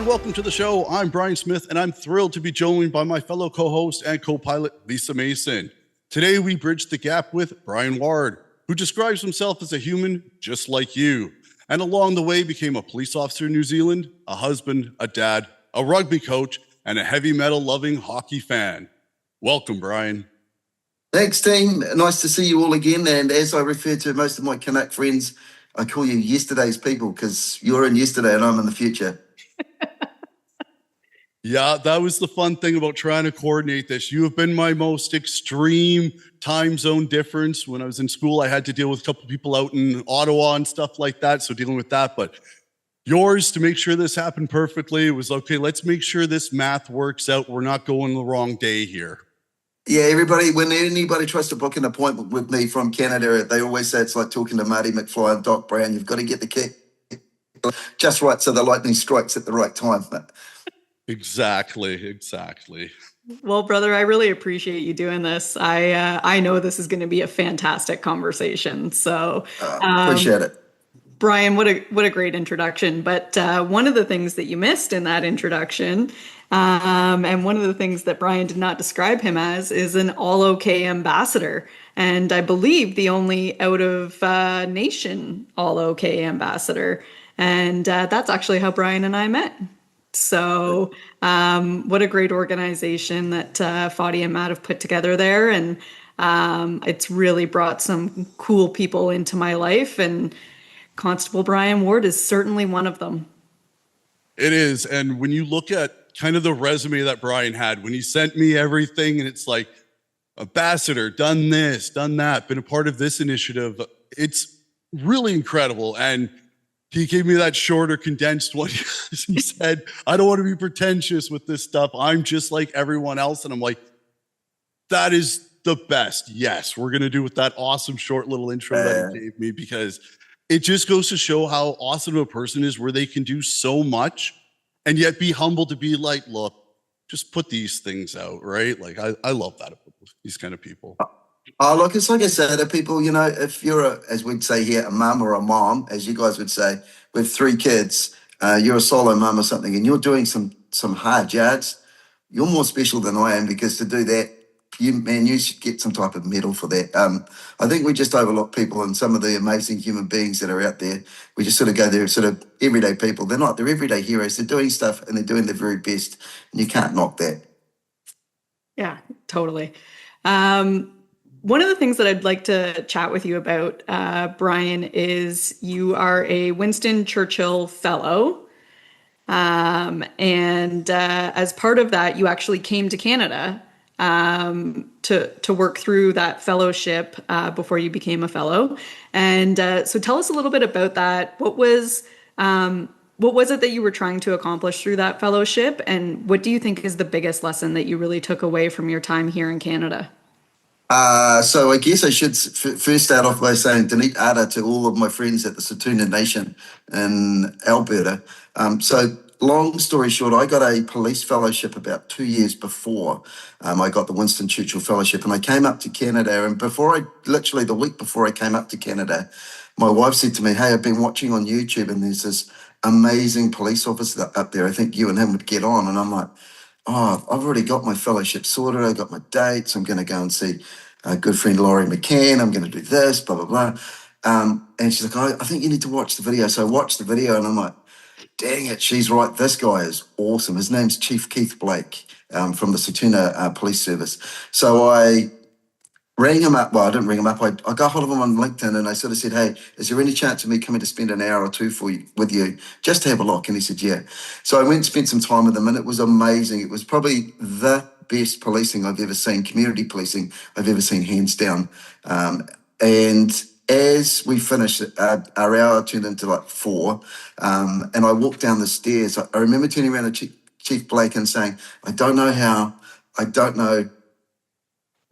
welcome to the show. I'm Brian Smith, and I'm thrilled to be joined by my fellow co-host and co-pilot, Lisa Mason. Today, we bridge the gap with Bryan Ward, who describes himself as a human just like you, and along the way became a police officer in New Zealand, a husband, a dad, a rugby coach, and a heavy metal-loving hockey fan. Welcome, Bryan. Thanks, team. Nice to see you all again. And as I refer to most of my Canuck friends, I call you yesterday's people because you're in yesterday and I'm in the future. Yeah, that was the fun thing about trying to coordinate this. You have been my most extreme time zone difference. When I was in school, I had to deal with a couple of people out in Ottawa and stuff like that, so dealing with that. But yours, to make sure this happened perfectly, it was, okay, let's make sure this math works out. We're not going the wrong day here. Yeah, everybody, when anybody tries to book an appointment with me from Canada, they always say it's like talking to Marty McFly and Doc Brown. You've got to get the kick just right so the lightning strikes at the right time. Exactly. Well, brother, I really appreciate you doing this. I know this is going to be a fantastic conversation. So appreciate it. Bryan, what a great introduction. But one of the things that you missed in that introduction, and one of the things that Bryan did not describe him as, is an all okay ambassador. And I believe the only out of nation all okay ambassador. And that's actually how Bryan and I met. So what a great organization that Fadi and Matt have put together there. And it's really brought some cool people into my life. And Constable Bryan Ward is certainly one of them. It is. And when you look at kind of the resume that Bryan had, when he sent me everything and it's like, ambassador, done this, done that, been a part of this initiative, it's really incredible. And he gave me that shorter, condensed one. He said, I don't want to be pretentious with this stuff. I'm just like everyone else. And I'm like, that is the best. Yes, we're going to do with that awesome short little intro that he gave me, because it just goes to show how awesome a person is, where they can do so much and yet be humble to be like, look, just put these things out, right? Like, I love that about these kind of people. Oh, look, it's like I say to people, you know, if you're, as we'd say here, a mum or a mom, as you guys would say, with 3 kids, you're a solo mum or something, and you're doing some hard yards, you're more special than I am, because to do that, you should get some type of medal for that. I think we just overlook people and some of the amazing human beings that are out there. We just sort of go there, sort of everyday people. They're not, they're everyday heroes. They're doing stuff and they're doing their very best, and you can't knock that. Yeah, totally. One of the things that I'd like to chat with you about, Bryan, is you are a Winston Churchill Fellow. And as part of that, you actually came to Canada to work through that fellowship before you became a fellow. And so tell us a little bit about that. What was it that you were trying to accomplish through that fellowship? And what do you think is the biggest lesson that you really took away from your time here in Canada? So I guess I should first start off by saying Danit Ada to all of my friends at the Satuna Nation in Alberta. So long story short, I got a police fellowship about 2 years before I got the Winston Churchill Fellowship, and I came up to Canada. And literally the week before I came up to Canada, my wife said to me, hey, I've been watching on YouTube and there's this amazing police officer up there. I think you and him would get on. And I'm like, oh, I've already got my fellowship sorted. I got my dates. I'm going to go and see a good friend, Laurie McCann. I'm going to do this, blah, blah, blah. And she's like, I think you need to watch the video. So I watched the video and I'm like, dang it, she's right. This guy is awesome. His name's Chief Keith Blake from the Satuna Police Service. So I rang him up. Well, I didn't ring him up. I got hold of him on LinkedIn and I sort of said, hey, is there any chance of me coming to spend an hour or two with you just to have a look? And he said, yeah. So I went and spent some time with him and it was amazing. It was probably the best policing I've ever seen, community policing I've ever seen, hands down. And as we finished, our hour turned into like 4, and I walked down the stairs. I remember turning around to Chief Blake and saying, I don't know how, I don't know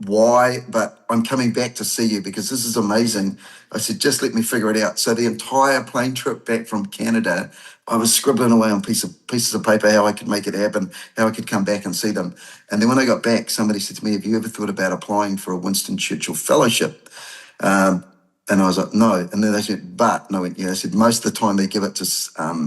why, but I'm coming back to see you because this is amazing. I said, just let me figure it out. So the entire plane trip back from Canada, I was scribbling away on pieces of paper how I could make it happen, how I could come back and see them. And then when I got back, somebody said to me, have you ever thought about applying for a Winston Churchill Fellowship? And I was like, no. And then they said, but, and I went, yeah. I said, most of the time they give it to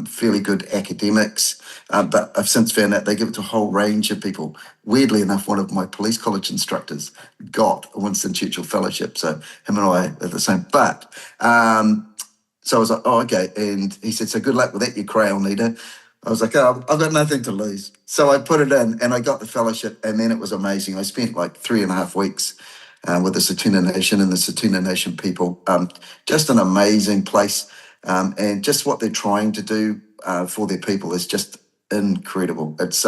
fairly good academics, but I've since found out they give it to a whole range of people. Weirdly enough, one of my police college instructors got a Winston Churchill Fellowship. So him and I are the same. But so I was like, oh, okay. And he said, so good luck with that, you crayon leader. I was like, oh, I've got nothing to lose. So I put it in and I got the fellowship, and then it was amazing. I spent like 3.5 weeks with the Satuna Nation and the Satuna Nation people. Just an amazing place. And just what they're trying to do for their people is just incredible. It's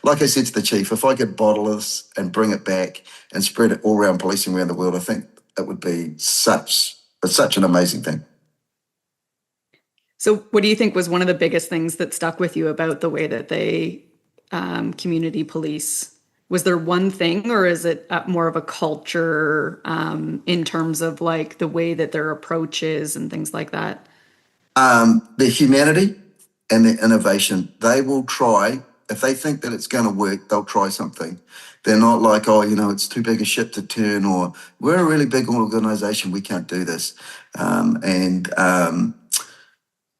like I said to the chief, if I could bottle this and bring it back and spread it all around policing around the world, I think it would be such an amazing thing. So what do you think was one of the biggest things that stuck with you about the way that they community police? Was there one thing, or is it more of a culture in terms of like the way that their approach is and things like that? The humanity and the innovation. They will try, if they think that it's going to work, they'll try something. They're not like, oh, it's too big a ship to turn, or we're a really big organization, we can't do this.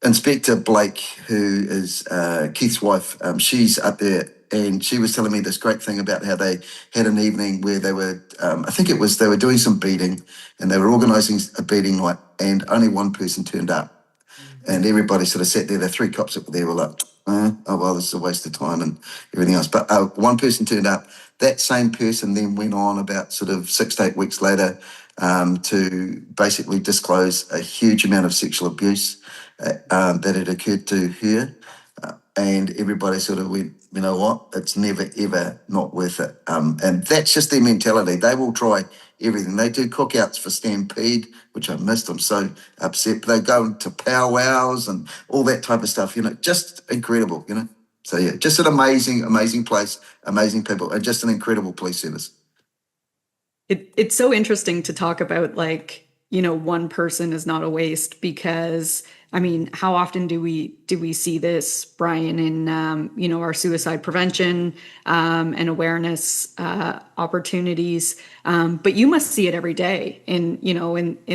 Inspector Blake, who is Keith's wife, she's up there, and she was telling me this great thing about how they had an evening where they were, I think it was, they were doing some beating, and they were organising a beating night, and only one person turned up. And everybody sort of sat there. The 3 cops that were there were like, oh, well, this is a waste of time and everything else. But one person turned up. That same person then went on about sort of 6 to 8 weeks later to basically disclose a huge amount of sexual abuse that had occurred to her. And everybody sort of went, you know what, it's never, ever not worth it. And that's just their mentality. They will try everything. They do cookouts for Stampede, which I missed. I'm so upset. But they go to powwows and all that type of stuff, just incredible, So, yeah, just an amazing, amazing place, amazing people, and just an incredible police service. It's so interesting to talk about, like, one person is not a waste, because I mean, how often do we see this, Bryan, in our suicide prevention and awareness opportunities? But you must see it every day in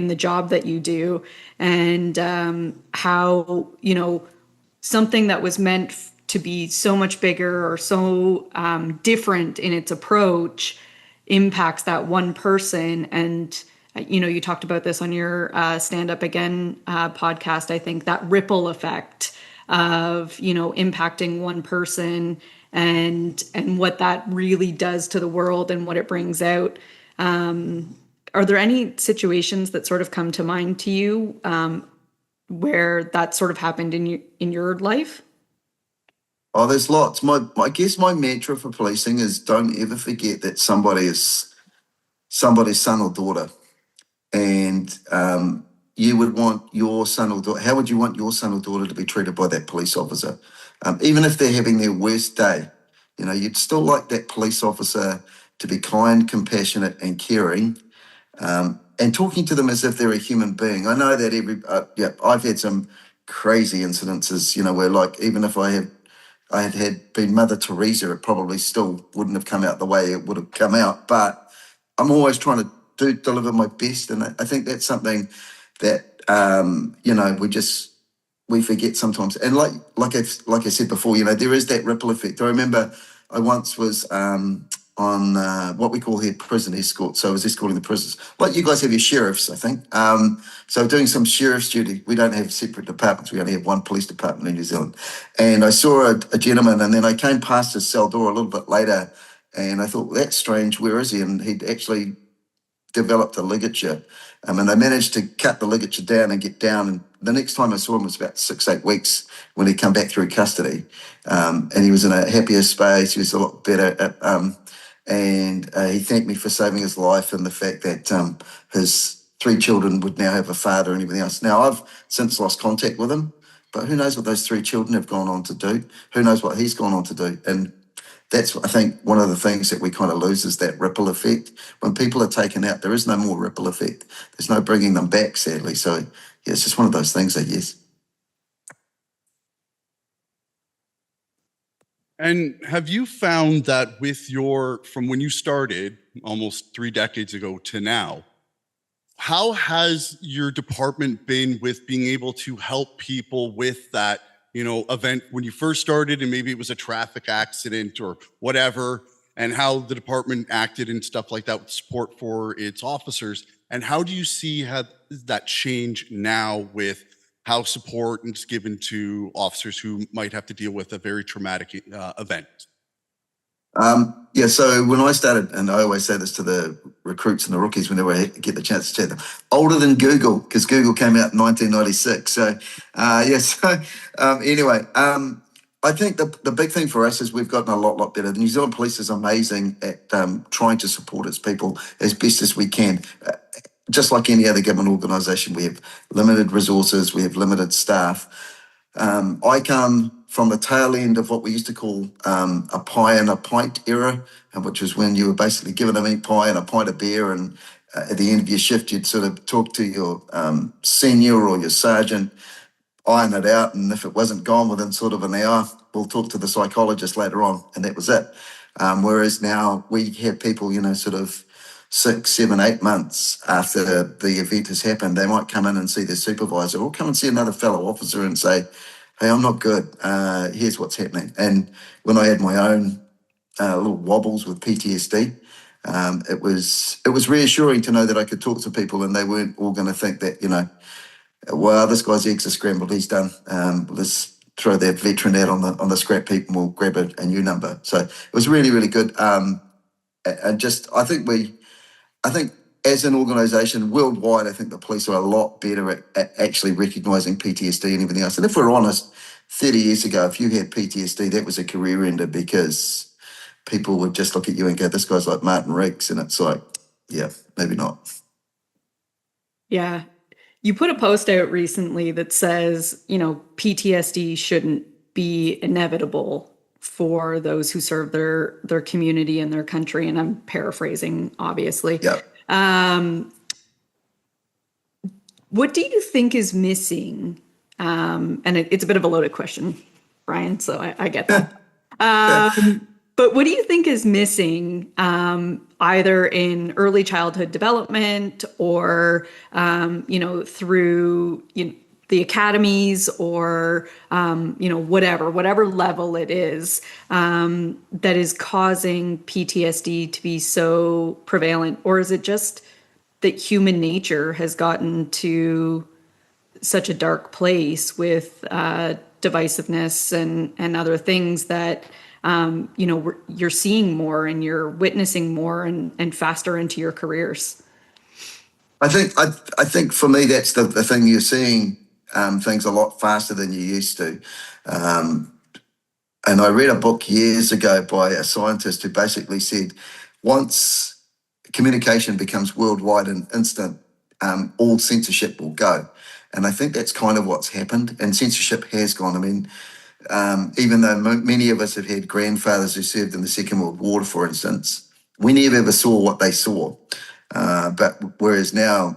the job that you do, and how something that was meant to be so much bigger or so different in its approach impacts that one person. And you talked about this on your Stand Up Again podcast. I think that ripple effect of impacting one person and what that really does to the world and what it brings out. Are there any situations that sort of come to mind to you where that sort of happened in your life? Oh, there's lots. I guess my mantra for policing is don't ever forget that somebody is somebody's son or daughter. And you would want your son or daughter, how would you want your son or daughter to be treated by that police officer? Even if they're having their worst day, you'd still like that police officer to be kind, compassionate, and caring, and talking to them as if they're a human being. I know that I've had some crazy incidences, where, like, even if I had been Mother Teresa, it probably still wouldn't have come out the way it would have come out. But I'm always trying to deliver my best, and I think that's something that we forget sometimes. And like I said before, there is that ripple effect. I remember I once was on what we call here prison escort. So I was escorting the prisoners. Like you guys have your sheriffs, I think. So doing some sheriff's duty. We don't have separate departments. We only have one police department in New Zealand. And I saw a gentleman, and then I came past his cell door a little bit later, and I thought, well, that's strange. Where is he? And he'd actually developed a ligature. And they managed to cut the ligature down and get down. And the next time I saw him was about 6, 8 weeks when he'd come back through custody. And he was in a happier space. He was a lot better. And he thanked me for saving his life, and the fact that his 3 children would now have a father and everything else. Now, I've since lost contact with him, but who knows what those 3 children have gone on to do? Who knows what he's gone on to do? And that's, I think, one of the things that we kind of lose is that ripple effect. When people are taken out, there is no more ripple effect. There's no bringing them back, sadly. So, yeah, it's just one of those things, I guess. And have you found that from when you started almost 3 decades ago to now, How has your department been with being able to help people with that, event when you first started, and maybe it was a traffic accident or whatever, and how the department acted and stuff like that with support for its officers? And how do you see that change now with how support is given to officers who might have to deal with a very traumatic event? Yeah, so when I started, and I always say this to the recruits and the rookies whenever I get the chance to chat them, older than Google, because Google came out in 1996. So, yes. Anyway, I think the big thing for us is we've gotten a lot better. The New Zealand Police is amazing at trying to support its people as best as we can. Just like any other government organisation, we have limited resources, we have limited staff. I come from the tail end of what we used to call a pie and a pint era, which was when you were basically given a meat pie and a pint of beer, and at the end of your shift, you'd sort of talk to your senior or your sergeant, iron it out, and if it wasn't gone within sort of an hour, we'll talk to the psychologist later on, and that was it. Whereas now we have people, sort of 6, 7, 8 months after the event has happened, they might come in and see their supervisor or come and see another fellow officer and say, hey, I'm not good. Here's what's happening. And when I had my own little wobbles with PTSD, it was reassuring to know that I could talk to people and they weren't all going to think that, well, this guy's eggs are scrambled, he's done. Let's throw that veteran out on the scrap heap and we'll grab a new number. So it was really, really good. And I think as an organisation worldwide, I think the police are a lot better at actually recognising PTSD and everything else. And if we're honest, 30 years ago, if you had PTSD, that was a career ender, because people would just look at you and go, this guy's like Martin Riggs. And it's like, yeah, maybe not. Yeah. You put a post out recently that says, PTSD shouldn't be inevitable for those who serve their community and their country. And I'm paraphrasing, obviously. Yeah. What do you think is missing? And it's a bit of a loaded question, Bryan, so I get that. But what do you think is missing, either in early childhood development or, through the academies or, whatever level it is, that is causing PTSD to be so prevalent? Or is it just that human nature has gotten to such a dark place with divisiveness and other things that, you're seeing more and you're witnessing more and faster into your careers? I think for me, that's the thing. You're seeing things a lot faster than you used to. And I read a book years ago by a scientist who basically said, once communication becomes worldwide and instant, all censorship will go. And I think that's kind of what's happened. And censorship has gone. I mean, even though many of us have had grandfathers who served in the Second World War, for instance, we never ever saw what they saw. But whereas now,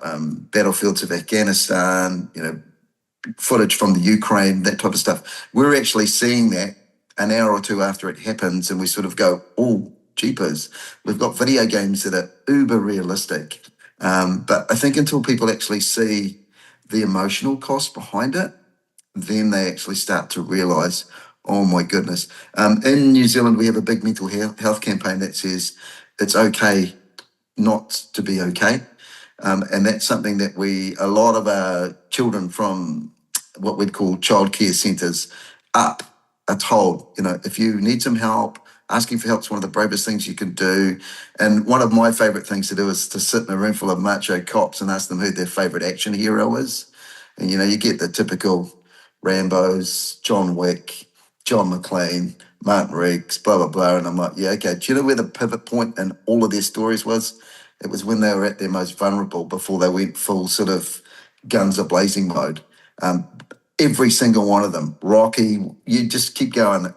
battlefields of Afghanistan, footage from the Ukraine, that type of stuff, we're actually seeing that an hour or two after it happens, and we sort of go, oh, jeepers. We've got video games that are uber realistic. But I think until people actually see the emotional cost behind it, then they actually start to realise, oh my goodness. In New Zealand, we have a big mental health campaign that says it's okay not to be okay. And that's something that a lot of our children from what we'd call childcare centres are told, if you need some help, asking for help is one of the bravest things you can do. And one of my favourite things to do is to sit in a room full of macho cops and ask them who their favourite action hero is. And, you get the typical Rambos, John Wick, John McClane, Martin Riggs, blah, blah, blah. And I'm like, yeah, okay. Do you know where the pivot point in all of their stories was? It was when they were at their most vulnerable, before they went full sort of guns a-blazing mode. Every single one of them, Rocky, you just keep going.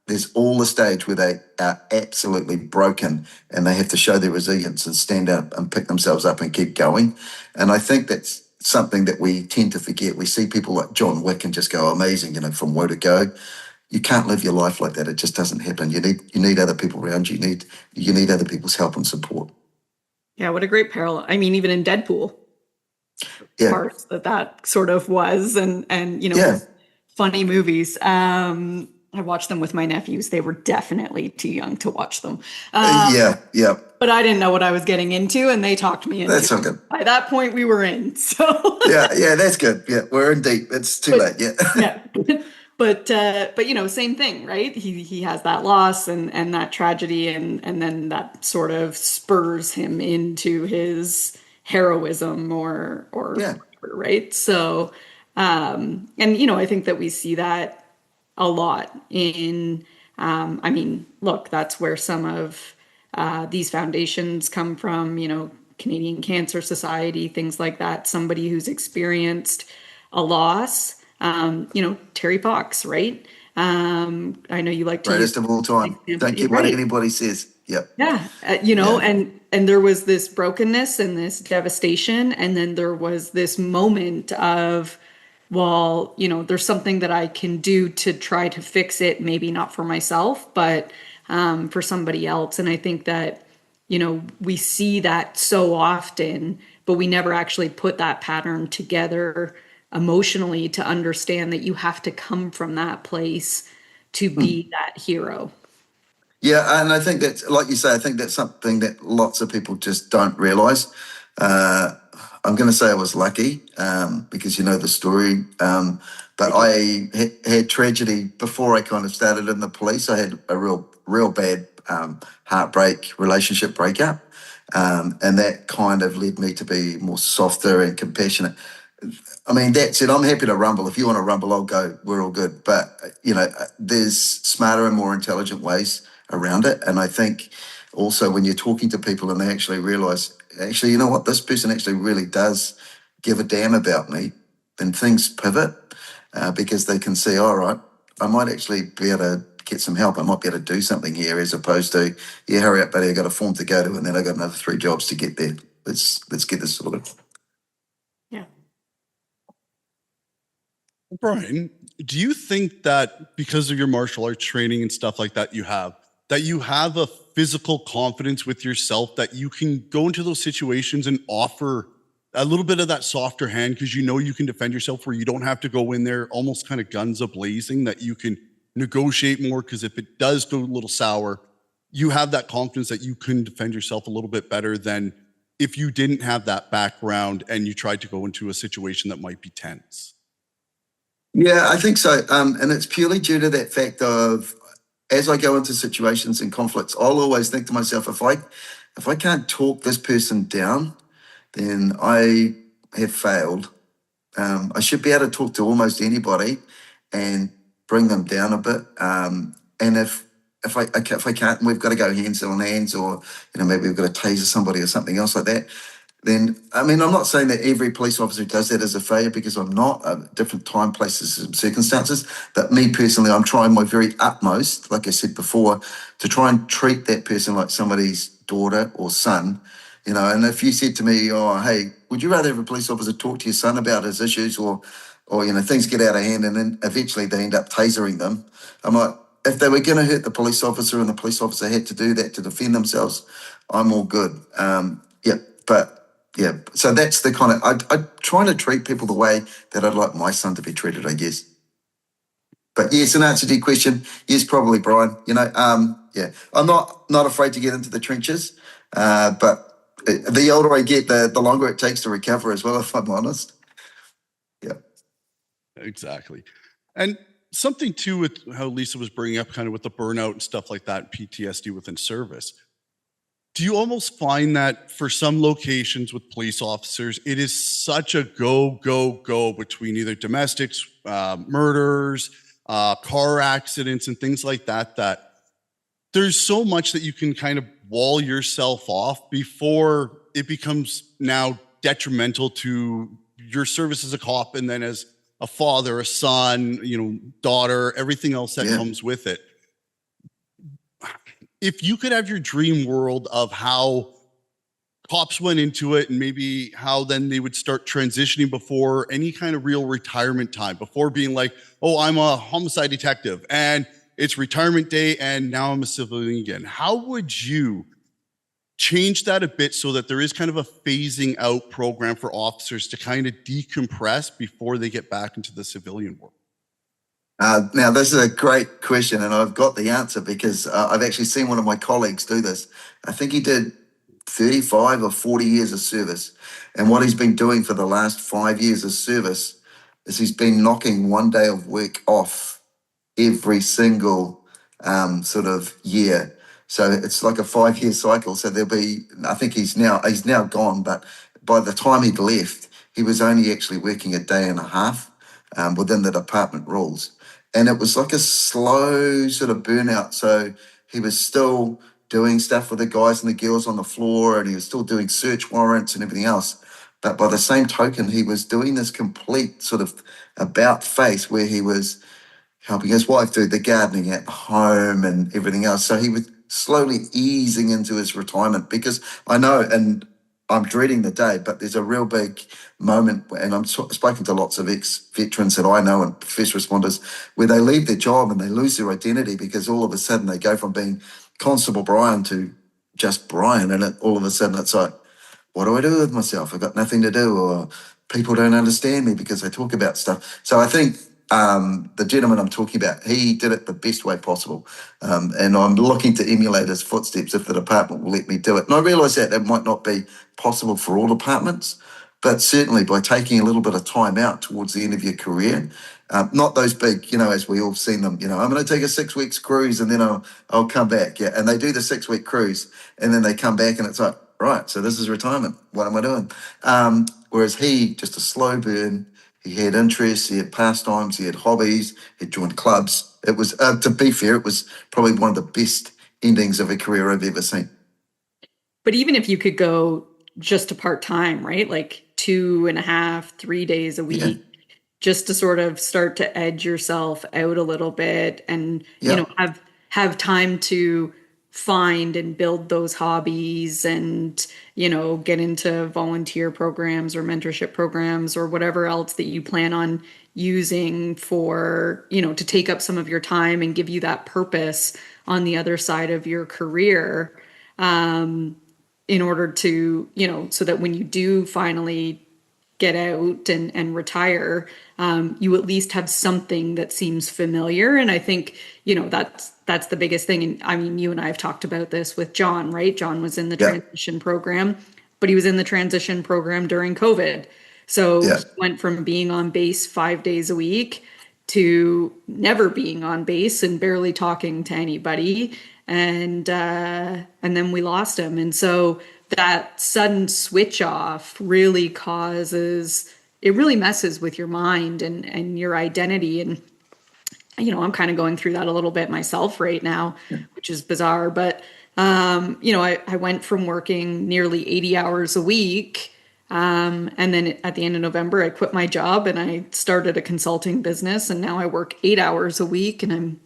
There's all a stage where they are absolutely broken and they have to show their resilience and stand up and pick themselves up and keep going. And I think that's something that we tend to forget. We see people like John Wick and just go, amazing, from woe to go. You can't live your life like that. It just doesn't happen. You need other people around you. You need other people's help and support. Yeah, what a great parallel. I mean, even in Deadpool, Yeah. parts that sort of was, and Yeah. funny movies. I watched them with my nephews. They were definitely too young to watch them. Yeah. Yeah. But I didn't know what I was getting into, and they talked me into That's all it. good. By that point, we were in. So Yeah. Yeah. That's good. Yeah. We're in deep. It's too late. Yeah. yeah, but same thing, right? He has that loss and that tragedy, and then that sort of spurs him into his heroism or Yeah. whatever, right? So, and I think that we see that a lot in. I mean, look, that's where some of these foundations come from. Canadian Cancer Society, things like that. Somebody who's experienced a loss. Terry Fox, right? I know you like to use Greatest of all time. Don't care what right. anybody says. Yep. Yeah, Yeah. and there was this brokenness and this devastation, and then there was this moment of, well, there's something that I can do to try to fix it, maybe not for myself, but for somebody else. And I think that, we see that so often, but we never actually put that pattern together emotionally to understand that you have to come from that place to be that hero. Yeah, and I think that's like you say. I think that's something that lots of people just don't realise. Uh, I'm going to say I was lucky because you know the story. But I had tragedy before I kind of started in the police. I had a real bad heartbreak, relationship breakup, and that kind of led me to be more softer and compassionate. I mean, that's it. I'm happy to rumble. If you want to rumble, I'll go. We're all good. But, there's smarter and more intelligent ways around it. And I think also when you're talking to people and they actually realize, actually, you know what, this person actually really does give a damn about me, then things pivot because they can see, all right, I might actually be able to get some help. I might be able to do something here as opposed to, yeah, hurry up, buddy. I got a form to go to and then I got another 3 jobs to get there. Let's get this sorted. Yeah. Bryan, do you think that because of your martial arts training and stuff like that you have a physical confidence with yourself that you can go into those situations and offer a little bit of that softer hand because you can defend yourself where you don't have to go in there almost kind of guns a-blazing, that you can negotiate more because if it does go a little sour, you have that confidence that you can defend yourself a little bit better than if you didn't have that background and you tried to go into a situation that might be tense? Yeah, I think so. And it's purely due to that fact of as I go into situations and conflicts, I'll always think to myself, if I can't talk this person down, then I have failed. I should be able to talk to almost anybody and bring them down a bit. And if I can't, and we've got to go hands on hands, or maybe we've got to taser somebody or something else like that. Then, I mean, I'm not saying that every police officer does that as a failure because I'm not, different time, places, and circumstances. But me personally, I'm trying my very utmost, like I said before, to try and treat that person like somebody's daughter or son. And if you said to me, oh, hey, would you rather have a police officer talk to your son about his issues or things get out of hand and then eventually they end up tasering them? I'm like, if they were going to hurt the police officer and the police officer had to do that to defend themselves, I'm all good. Yeah, so that's the kind of, I'm trying to treat people the way that I'd like my son to be treated, I guess. But yes, in answer to your question, yes, probably, Bryan. Yeah, I'm not afraid to get into the trenches, but the older I get, the longer it takes to recover as well, if I'm honest. Yeah. Exactly. And something too with how Lisa was bringing up kind of with the burnout and stuff like that, PTSD within service. Do you almost find that for some locations with police officers, it is such a go between either domestics, murders, car accidents, and things like that, that there's so much that you can kind of wall yourself off before it becomes now detrimental to your service as a cop and then as a father, a son, daughter, everything else that comes with it. If you could have your dream world of how cops went into it and maybe how then they would start transitioning before any kind of real retirement time, before being like, oh, I'm a homicide detective and it's retirement day and now I'm a civilian again. How would you change that a bit so that there is kind of a phasing out program for officers to kind of decompress before they get back into the civilian world? Now, this is a great question, and I've got the answer because I've actually seen one of my colleagues do this. I think he did 35 or 40 years of service. And what he's been doing for the last 5 years of service is he's been knocking 1 day of work off every single sort of year. So it's like a 5-year cycle. So there'll be, I think he's now gone, but by the time he'd left, he was only actually working a day and a half within the department rules. And it was like a slow sort of burnout. So he was still doing stuff with the guys and the girls on the floor, and he was still doing search warrants and everything else. But by the same token, he was doing this complete sort of about face where he was helping his wife do the gardening at home and everything else. So he was slowly easing into his retirement, because I know, and I'm dreading the day, but there's a real big moment, and I'm spoken to lots of ex-veterans that I know and first responders, where they leave their job and they lose their identity because all of a sudden they go from being Constable Bryan to just Bryan, and all of a sudden it's like, what do I do with myself? I've got nothing to do, or people don't understand me because I talk about stuff. So I think the gentleman I'm talking about, he did it the best way possible. And I'm looking to emulate his footsteps if the department will let me do it. And I realise that it might not be possible for all departments, but certainly by taking a little bit of time out towards the end of your career, not those big, as we all seen them, I'm going to take a 6 weeks cruise and then I'll come back. Yeah. And they do the 6 week cruise and then they come back and it's like, right, so this is retirement. What am I doing? Whereas he, just a slow burn. He had interests, he had pastimes, he had hobbies, he'd joined clubs. It was, to be fair, it was probably one of the best endings of a career I've ever seen. But even if you could go just to part-time, right? Like 2.5, 3 days a week, just to sort of start to edge yourself out a little bit and, have time to find and build those hobbies and, get into volunteer programs or mentorship programs or whatever else that you plan on using for, to take up some of your time and give you that purpose on the other side of your career, in order to, so that when you do finally get out and retire, you at least have something that seems familiar. And I think, that's the biggest thing. And I mean, you and I have talked about this with John, right? John was in the transition program, but he was in the transition program during COVID. So he went from being on base 5 days a week to never being on base and barely talking to anybody. And then we lost him. And so that sudden switch off really it really messes with your mind and your identity. And, I'm kind of going through that a little bit myself right now, which is bizarre. But, I went from working nearly 80 hours a week. And then at the end of November, I quit my job and I started a consulting business. And now I work 8 hours a week and I'm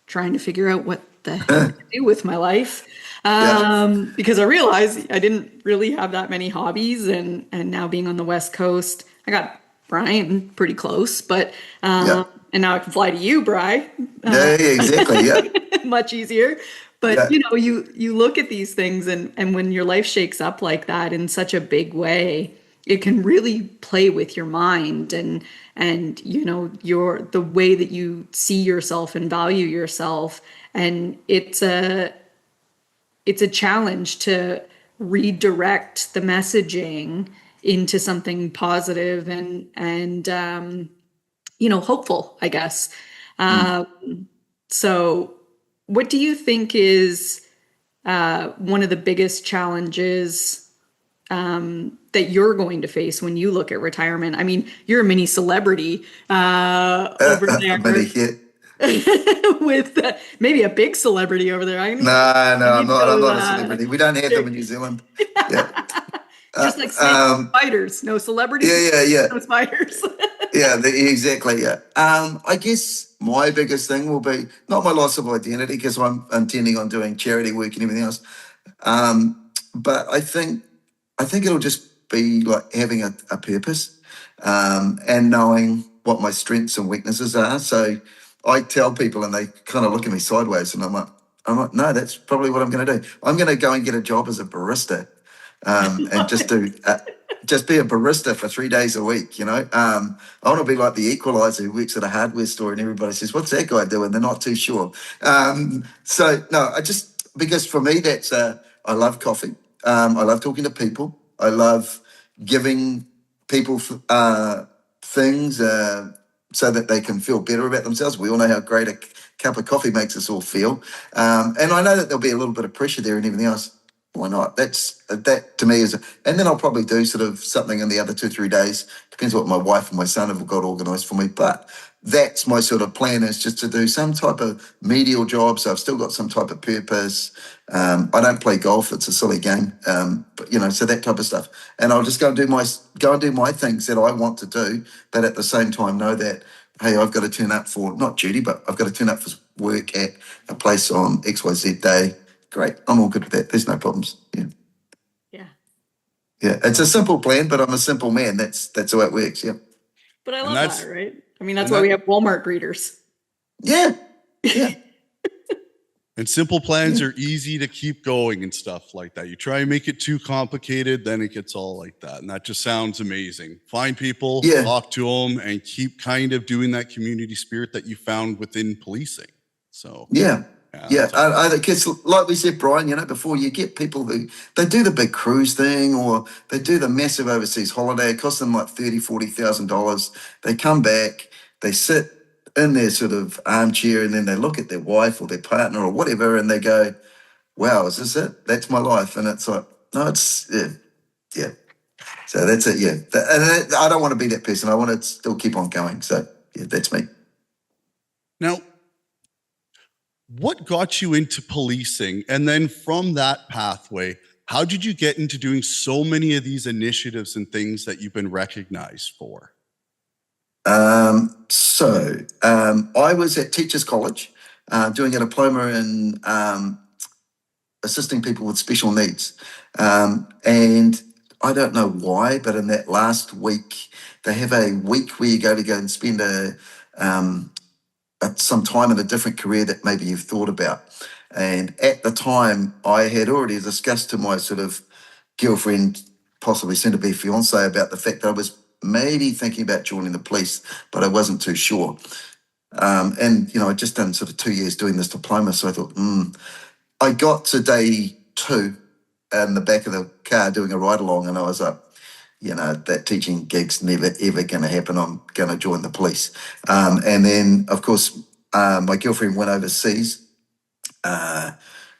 trying to figure out what the heck to do with my life. Because I realized I didn't really have that many hobbies, and now being on the West Coast, I got Bryan pretty close, but and now I can fly to you, Bri. Exactly. Much easier. But you look at these things, and when your life shakes up like that in such a big way, it can really play with your mind and the way that you see yourself and value yourself. And it's a challenge to redirect the messaging into something positive and hopeful, I guess. So what do you think is one of the biggest challenges that you're going to face when you look at retirement? I mean, you're a mini celebrity over there. With maybe a big celebrity over there. No, I'm not a celebrity. We don't have them in New Zealand. Just like spiders, no celebrities. No spiders. Exactly. I guess my biggest thing will be not my loss of identity, because I'm intending on doing charity work and everything else. But I think it'll just be like having a purpose and knowing what my strengths and weaknesses are. So I tell people and they kind of look at me sideways and I'm like, I'm like, no, that's probably what I'm going to do. I'm going to go and get a job as a barista, and just be a barista for 3 days a week. I want to be like the Equalizer who works at a hardware store, and everybody says, "What's that guy doing?" They're not too sure. So no, because for me that's I love coffee. I love talking to people. I love giving people things so that they can feel better about themselves. We all know how great a cup of coffee makes us all feel. And I know that there'll be a little bit of pressure there and everything else. Why not? That to me and then I'll probably do sort of something in the other 2-3 days. Depends what my wife and my son have got organised for me. But that's my sort of plan, is just to do some type of medial job. So I've still got some type of purpose. I don't play golf; it's a silly game. But so that type of stuff. And I'll just go and do my things that I want to do. But at the same time, know that, hey, I've got to turn up for not duty, but I've got to turn up for work at a place on XYZ day. Great, I'm all good with that. There's no problems. Yeah. Yeah, it's a simple plan, but I'm a simple man. That's the way it works. Yeah. But I And love that's- that, right? I mean, that's and why that- we have Walmart greeters. Yeah. Yeah. And simple plans are easy to keep going and stuff like that. You try and make it too complicated, then it gets all like that. And that just sounds amazing. Find people, Yeah. talk to them, and keep kind of doing that community spirit that you found within policing. So, Yeah. Yeah, that's awesome. I guess, like we said, Brian, before, you get people who, they do the big cruise thing, or they do the massive overseas holiday. It costs them like $30,000-$40,000. They come back, they sit in their sort of armchair, and then they look at their wife or their partner or whatever, and they go, wow, is this it? That's my life. And it's like, no, it's, yeah. So that's it, yeah. I don't want to be that person. I want to still keep on going. So, yeah, that's me. Now, what got you into policing? And then from that pathway, how did you get into doing so many of these initiatives and things that you've been recognized for? I was at Teachers College doing a diploma in assisting people with special needs. And I don't know why, but in that last week, they have a week where you go and spend some time in a different career that maybe you've thought about. And at the time, I had already discussed to my sort of girlfriend, possibly soon to be fiance, about the fact that I was maybe thinking about joining the police, but I wasn't too sure. And I'd just done sort of 2 years doing this diploma, so I thought, I got to day 2 in the back of the car doing a ride along, and I was like, that teaching gig's never, ever going to happen. I'm going to join the police. And then, of course, my girlfriend went overseas.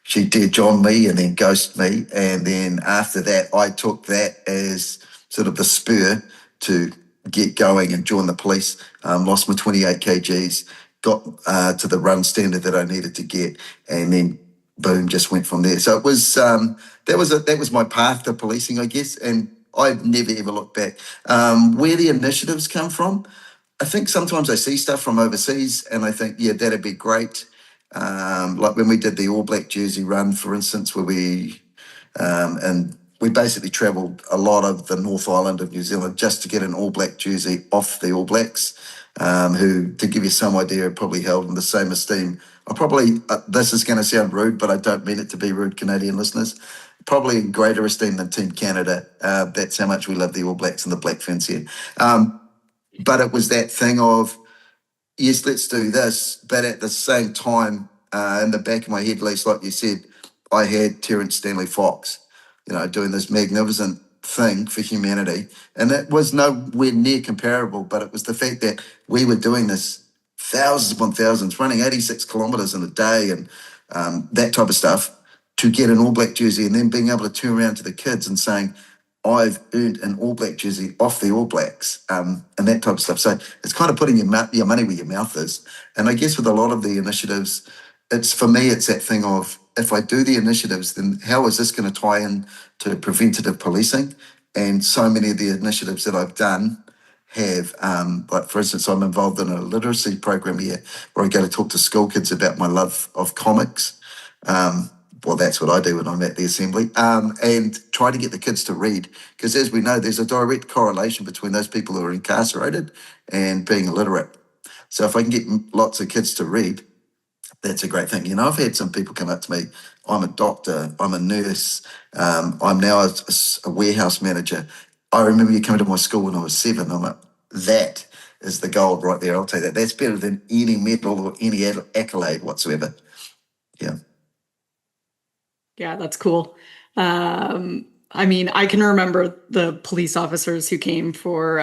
She did John me and then ghost me. And then after that, I took that as sort of the spur to get going and join the police. Lost my 28 kgs, got to the run standard that I needed to get, and then boom, just went from there. So it was that was my path to policing, I guess, and I've never ever looked back. Where the initiatives come from, I think sometimes I see stuff from overseas and I think, yeah, that'd be great. Like when we did the All Black jersey run, for instance, where we basically travelled a lot of the North Island of New Zealand just to get an All Black jersey off the All Blacks, who, to give you some idea, are probably held in the same esteem. This is going to sound rude, but I don't mean it to be rude, Canadian listeners, probably in greater esteem than Team Canada. That's how much we love the All Blacks and the Black Ferns here. But it was that thing of, yes, let's do this. But at the same time, in the back of my head, Lise, like you said, I had Terence Stanley Fox, doing this magnificent thing for humanity. And that was nowhere near comparable, but it was the fact that we were doing this thousands upon thousands, running 86 kilometres in a day and that type of stuff, to get an All Black jersey and then being able to turn around to the kids and saying, I've earned an All Black jersey off the All Blacks, and that type of stuff. So it's kind of putting your money where your mouth is. And I guess with a lot of the initiatives, for me, it's that thing of, if I do the initiatives, then how is this going to tie in to preventative policing? And so many of the initiatives that I've done have, like for instance, I'm involved in a literacy program here where I go to talk to school kids about my love of comics. Well, that's what I do when I'm at the assembly, and try to get the kids to read. Because as we know, there's a direct correlation between those people who are incarcerated and being illiterate. So if I can get lots of kids to read, that's a great thing. I've had some people come up to me. I'm a doctor. I'm a nurse. I'm now a warehouse manager. I remember you coming to my school when I was 7. I'm like, that is the gold right there. I'll tell you that. That's better than any medal or any accolade whatsoever. Yeah. Yeah, that's cool. I mean, I can remember the police officers who came for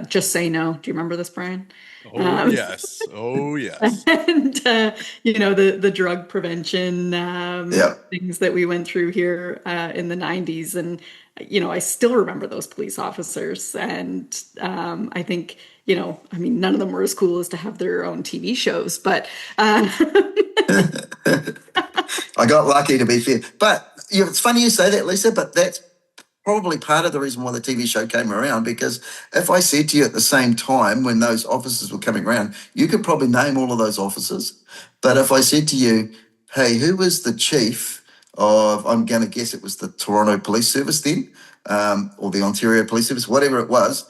Just Say No. Do you remember this, Bryan? Oh yes. Oh yes. And the drug prevention Yeah. things that we went through here in the 90s. And I still remember those police officers. And I think, I mean, none of them were as cool as to have their own TV shows, but I got lucky, to be fair. But it's funny you say that, Lisa, but that's probably part of the reason why the TV show came around, because if I said to you at the same time when those officers were coming around, you could probably name all of those officers. But if I said to you, hey, who was the chief of, I'm going to guess it was the Toronto Police Service then, or the Ontario Police Service, whatever it was,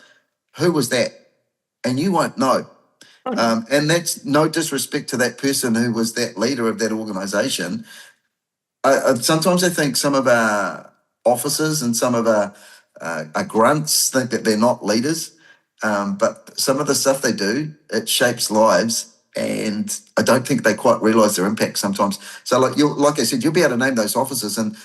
who was that? And you won't know. And that's no disrespect to that person who was that leader of that organisation. Sometimes I think some of our officers and some of our grunts think that they're not leaders, but some of the stuff they do, it shapes lives, and I don't think they quite realise their impact sometimes. So, like I said, you'll be able to name those officers. And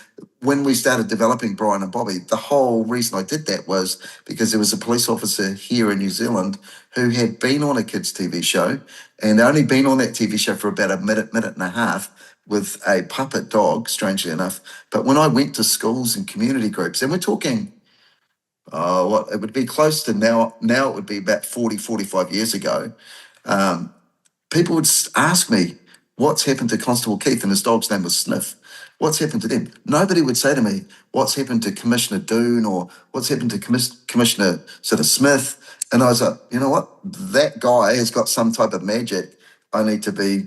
when we started developing Bryan and Bobby, the whole reason I did that was because there was a police officer here in New Zealand who had been on a kids' TV show and only been on that TV show for about a minute and a half with a puppet dog, strangely enough. But when I went to schools and community groups, and we're talking, what it would be close to now it would be about 40, 45 years ago, people would ask me, what's happened to Constable Keith? And his dog's name was Sniff. What's happened to them? Nobody would say to me, what's happened to Commissioner Doon, or what's happened to Commissioner sort of Smith? And I was like, you know what? That guy has got some type of magic. I need to be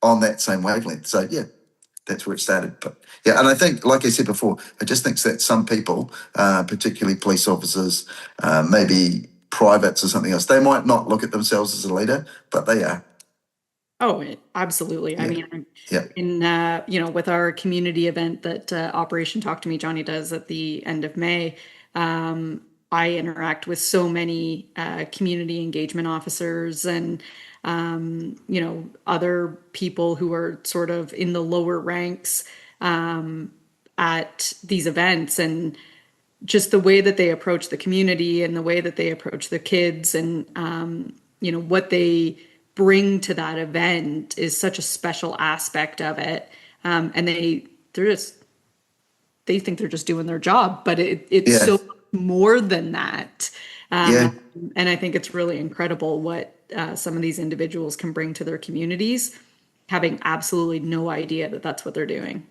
on that same wavelength. So yeah, that's where it started. But yeah, and I think, like I said before, I just think that some people, particularly police officers, maybe privates or something else, they might not look at themselves as a leader, but they are. Oh, absolutely. I mean, in with our community event that Operation Talk to Me Johnny does at the end of May, I interact with so many community engagement officers and other people who are sort of in the lower ranks at these events, and just the way that they approach the community and the way that they approach the kids and what they bring to that event is such a special aspect of it. And they think they're just doing their job, but it's so more than that. And I think it's really incredible what some of these individuals can bring to their communities, having absolutely no idea that that's what they're doing.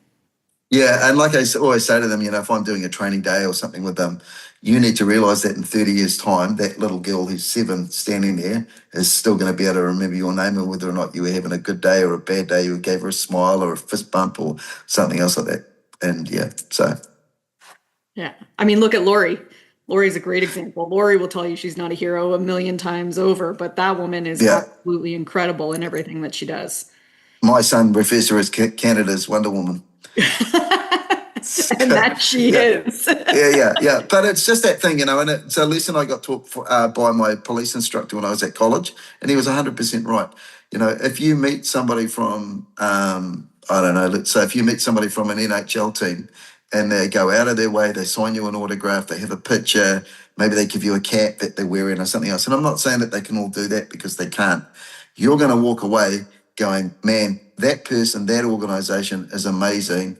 Yeah, and like I always say to them, if I'm doing a training day or something with them, you need to realise that in 30 years' time, that little girl who's 7 standing there is still going to be able to remember your name, and whether or not you were having a good day or a bad day, you gave her a smile or a fist bump or something else like that. And yeah, I mean, look at Lori. Lori's a great example. Lori will tell you she's not a hero a million times over, but that woman is absolutely incredible in everything that she does. My son refers to her as Canada's Wonder Woman. And that she is. yeah. But it's just that thing, and so Lisa and I got taught by my police instructor when I was at college, and he was 100% right. If you meet somebody from, I don't know, let's say if you meet somebody from an NHL team and they go out of their way, they sign you an autograph, they have a picture, maybe they give you a cap that they're wearing or something else. And I'm not saying that they can all do that, because they can't. You're going to walk away going, man, that person, that organisation is amazing.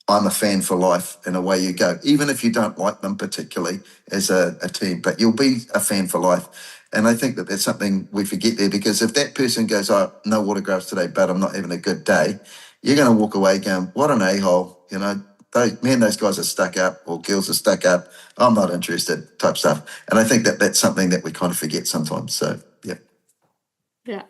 I'm a fan for life, and away you go. Even if you don't like them particularly as a team, but you'll be a fan for life. And I think that that's something we forget there, because if that person goes, oh, no autographs today, but I'm not having a good day, you're going to walk away going, what an a-hole. Those guys are stuck up, or girls are stuck up. I'm not interested, type stuff. And I think that that's something that we kind of forget sometimes. So, yeah. Yeah.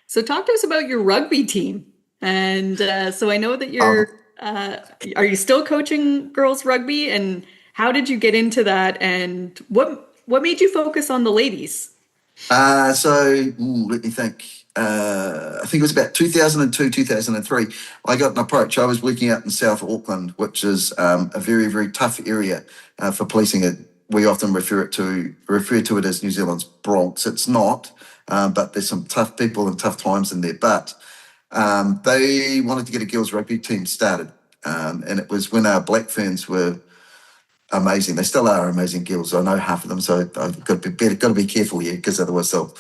So talk to us about your rugby team. And so I know that you're, are you still coaching girls rugby, and how did you get into that, and what made you focus on the ladies? Let me think. I think it was about 2002, 2003, I got an approach. I was working out in South Auckland, which is a very, very tough area for policing. It, we often refer to it as New Zealand's Bronx. It's not, but there's some tough people and tough times in there. But they wanted to get a girls' rugby team started, and it was when our Black Ferns were amazing. They still are amazing girls. I know half of them, so I've got to be careful here because otherwise they'll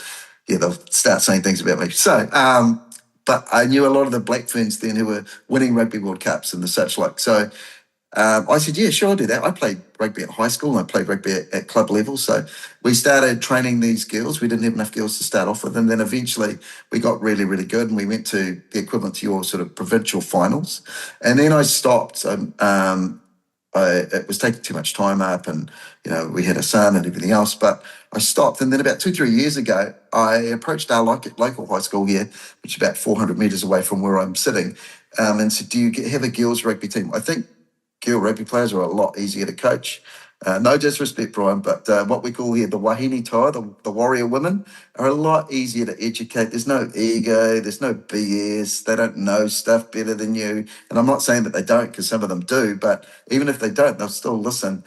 start saying things about me. So, but I knew a lot of the Black Ferns then who were winning Rugby World Cups and the such like. So I said, yeah, sure, I'll do that. I played rugby at high school and I played rugby at club level. So we started training these girls. We didn't have enough girls to start off with. And then eventually we got really, really good and we went to the equivalent to your sort of provincial finals. And then I stopped. It was taking too much time up and, we had a son and everything else, but I stopped. And then about 2-3 years ago, I approached our local high school here, which is about 400 metres away from where I'm sitting, and said, do you have a girls rugby team? I think girl rugby players are a lot easier to coach. No disrespect, Bryan, but what we call here the wahine tai, the warrior women, are a lot easier to educate. There's no ego, there's no BS. They don't know stuff better than you. And I'm not saying that they don't, because some of them do, but even if they don't, they'll still listen.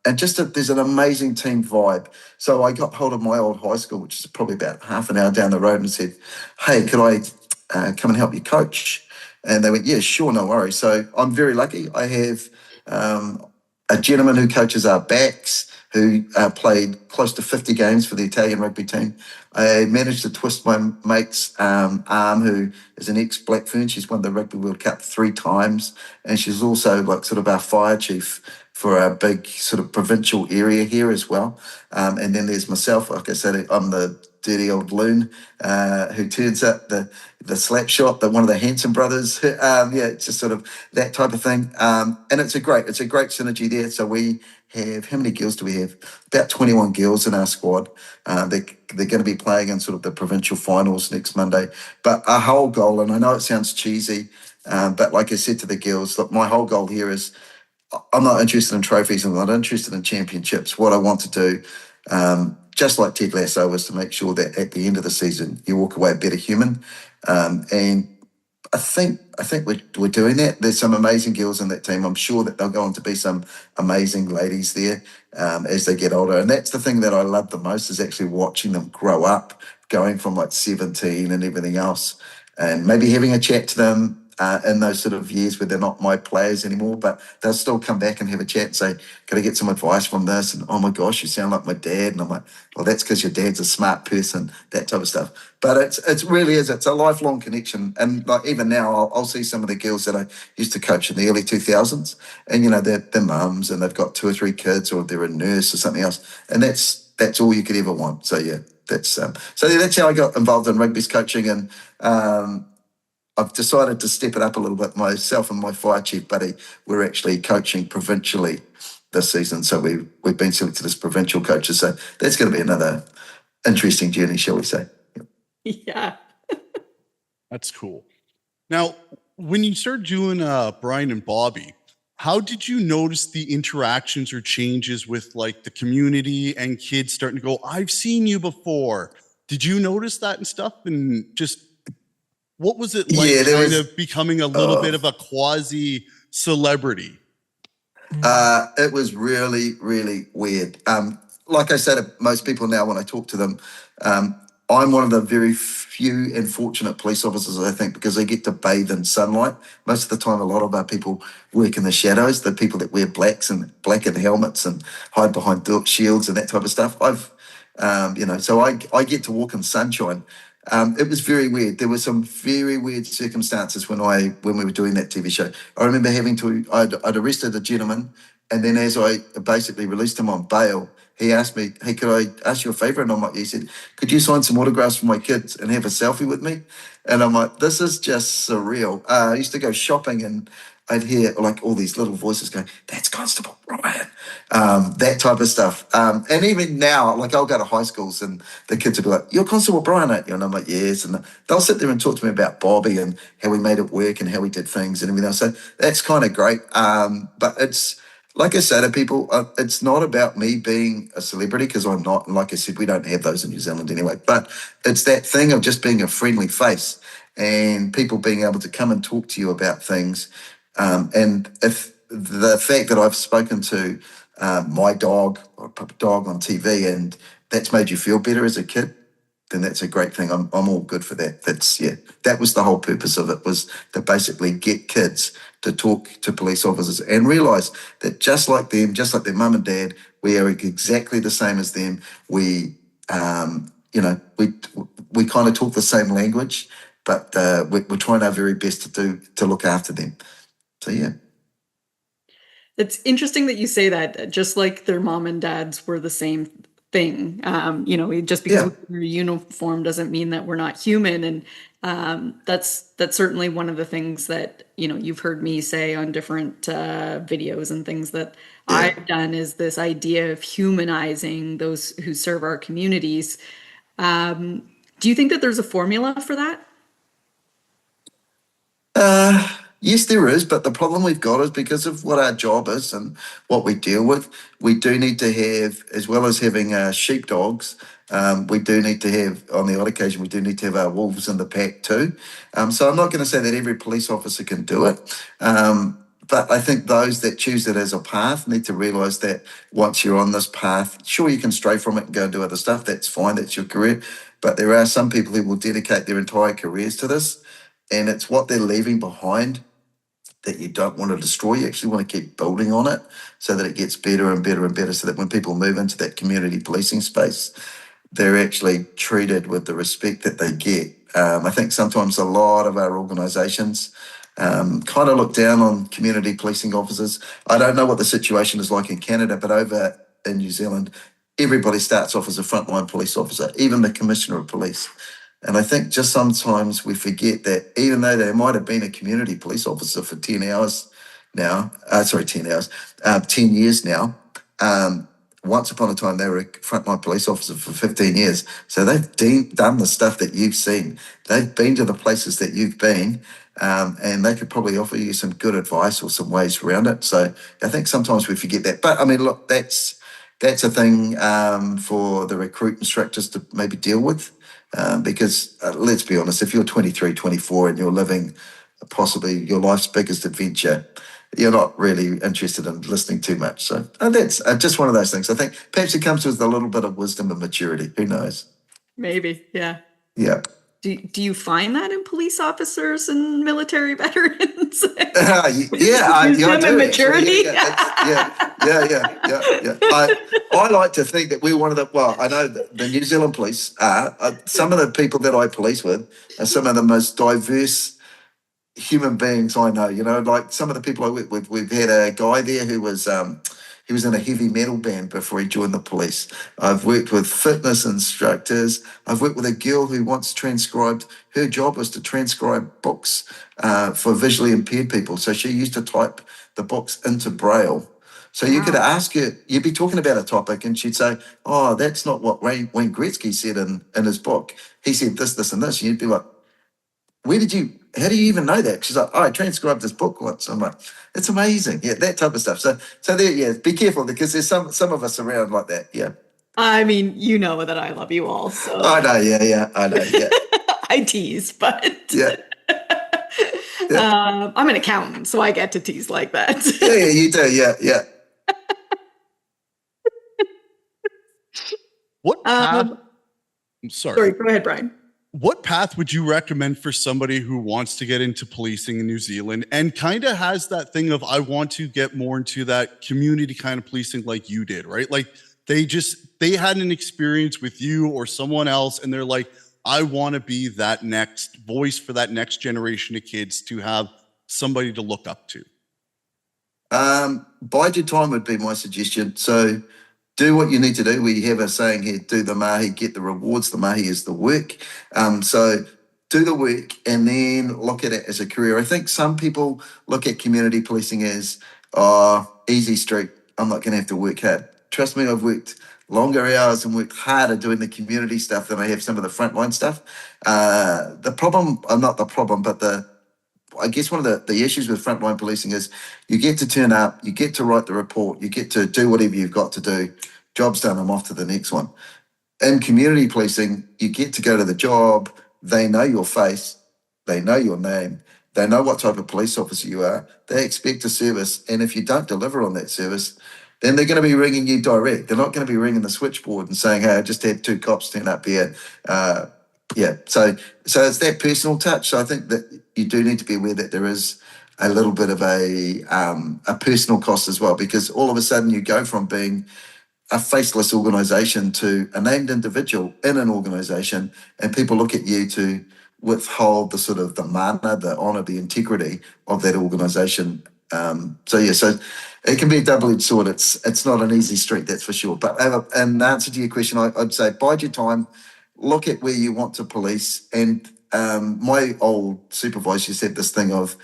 And there's an amazing team vibe. So I got hold of my old high school, which is probably about half an hour down the road, and said, hey, could I come and help you coach? And they went, yeah, sure, no worries. So I'm very lucky. I have a gentleman who coaches our backs, who played close to 50 games for the Italian rugby team. I managed to twist my mate's arm, who is an ex-Black Fern. She's won the Rugby World Cup 3 times, and she's also like sort of our fire chief for our big sort of provincial area here as well. And then there's myself. Like I said, I'm the dirty old loon who turns up the slap shot, one of the Hanson brothers. It's just sort of that type of thing. And it's a great synergy there. So we have, how many girls do we have? About 21 girls in our squad. They're going to be playing in sort of the provincial finals next Monday. But our whole goal, and I know it sounds cheesy, but like I said to the girls, look, my whole goal here is I'm not interested in trophies. I'm not interested in championships. What I want to do, just like Ted Lasso, was to make sure that at the end of the season you walk away a better human. And I think we're doing that. There's some amazing girls in that team. I'm sure that they'll go on to be some amazing ladies there as they get older. And that's the thing that I love the most, is actually watching them grow up, going from like 17 and everything else, and maybe having a chat to them in those sort of years where they're not my players anymore, but they'll still come back and have a chat and say, can I get some advice from this? And, oh my gosh, you sound like my dad. And I'm like, well, that's because your dad's a smart person, that type of stuff. But it's really is, it's a lifelong connection. And like even now, I'll see some of the girls that I used to coach in the early 2000s, and they're mums and they've got 2 or 3 kids, or they're a nurse or something else. And that's all you could ever want. So yeah, that's how I got involved in rugby's coaching. And I've decided to step it up a little bit. Myself and my fire chief buddy, we're actually coaching provincially this season. So we've been selected as provincial coaches. So that's going to be another interesting journey, shall we say. Yeah. That's cool. Now, when you started doing Bryan and Bobby, how did you notice the interactions or changes with like the community and kids starting to go, I've seen you before? Did you notice that and stuff? And just what was it like of becoming a little bit of a quasi celebrity? It was really, really weird. Like I say to most people now when I talk to them, I'm one of the very few and fortunate police officers, I think, because they get to bathe in sunlight. Most of the time, a lot of our people work in the shadows, the people that wear blackened helmets and hide behind shields and that type of stuff. So I get to walk in sunshine. It was very weird. There were some very weird circumstances when we were doing that TV show. I remember I'd arrested a gentleman, and then as I basically released him on bail, he asked me, hey, could I ask you a favor? And I'm like, he said, could you sign some autographs for my kids and have a selfie with me? And I'm like, this is just surreal. I used to go shopping and I'd hear like all these little voices going, that's Constable Bryan, that type of stuff. And even now, like I'll go to high schools and the kids will be like, you're Constable Bryan, aren't you? And I'm like, yes. And they'll sit there and talk to me about Bobby and how we made it work and how we did things and everything else. So that's kind of great. But it's like I say to people, it's not about me being a celebrity, because I'm not. And like I said, we don't have those in New Zealand anyway. But it's that thing of just being a friendly face and people being able to come and talk to you about things. And if the fact that I've spoken to my dog or a dog on TV and that's made you feel better as a kid, then that's a great thing. I'm all good for that. That was the whole purpose of it, was to basically get kids to talk to police officers and realise that just like them, just like their mum and dad, we are exactly the same as them. We, we kind of talk the same language, but we're trying our very best to look after them. So yeah. It's interesting that you say that, just like their mom and dads were the same thing. Just because we're uniform doesn't mean that we're not human. And that's certainly one of the things that, you've heard me say on different videos and things that I've done, is this idea of humanizing those who serve our communities. Do you think that there's a formula for that? Yes, there is, but the problem we've got is because of what our job is and what we deal with, we do need to have, as well as having sheepdogs, we do need to have, on the odd occasion, we do need to have our wolves in the pack too. So I'm not going to say that every police officer can do it, but I think those that choose it as a path need to realise that once you're on this path, sure, you can stray from it and go and do other stuff. That's fine, that's your career. But there are some people who will dedicate their entire careers to this, and it's what they're leaving behind that you don't want to destroy. You actually want to keep building on it so that it gets better and better and better, so that when people move into that community policing space, they're actually treated with the respect that they get. I think sometimes a lot of our organisations kind of look down on community policing officers. I don't know what the situation is like in Canada, but over in New Zealand, everybody starts off as a frontline police officer, even the commissioner of police. And I think just sometimes we forget that even though they might have been a community police officer for 10 hours now, 10 years now, once upon a time they were a frontline police officer for 15 years. So they've done the stuff that you've seen. They've been to the places that you've been, and they could probably offer you some good advice or some ways around it. So I think sometimes we forget that. But I mean, look, that's a thing for the recruit instructors to maybe deal with. Because let's be honest, if you're 23, 24 and you're living possibly your life's biggest adventure, you're not really interested in listening too much. So that's just one of those things. I think perhaps it comes with a little bit of wisdom and maturity. Who knows? Maybe, yeah. Yeah. Do you find that in police officers and military veterans? I do. Maturity. Yeah. I like to think that we're one of the. Well, I know the New Zealand police are. Some of the people that I police with are some of the most diverse human beings I know. Like some of the people I work with. We've had a guy there who was. He was in a heavy metal band before he joined the police. I've worked with fitness instructors. I've worked with a girl who once transcribed, her job was to transcribe books for visually impaired people. So she used to type the books into Braille. So you could ask her, you'd be talking about a topic and she'd say, oh, that's not what Wayne Gretzky said in his book. He said this, this, and this. And you'd be like, how do you even know that? She's like, oh, I transcribed this book once. I'm like, it's amazing. Yeah, that type of stuff. So there, yeah, be careful because there's some of us around like that. Yeah. I mean, you know that I love you all. So I know, yeah. I know, yeah. I tease, but yeah. I'm an accountant, so I get to tease like that. yeah, you do, yeah. What path? I'm sorry, go ahead, Bryan. What path would you recommend for somebody who wants to get into policing in New Zealand and kind of has that thing of, I want to get more into that community kind of policing like you did, right? Like they had an experience with you or someone else and they're like, I want to be that next voice for that next generation of kids to have somebody to look up to. Bide your time would be my suggestion. So do what you need to do. We have a saying here, do the mahi, get the rewards. The mahi is the work. So do the work and then look at it as a career. I think some people look at community policing as, easy street. I'm not going to have to work hard. Trust me, I've worked longer hours and worked harder doing the community stuff than I have some of the frontline stuff. The problem, not the problem, but I guess one of the issues with frontline policing is you get to turn up, you get to write the report, you get to do whatever you've got to do. Job's done, I'm off to the next one. In community policing, you get to go to the job, they know your face, they know your name, they know what type of police officer you are, they expect a service, and if you don't deliver on that service, then they're going to be ringing you direct. They're not going to be ringing the switchboard and saying, hey, I just had 2 cops turn up here. So it's that personal touch. So I think that you do need to be aware that there is a little bit of a personal cost as well, because all of a sudden you go from being a faceless organisation to a named individual in an organisation, and people look at you to withhold the sort of the mana, the honour, the integrity of that organisation. So it can be a double-edged sword. It's not an easy street, that's for sure. But in answer to your question, I'd say bide your time, look at where you want to police. And my old supervisor said this thing of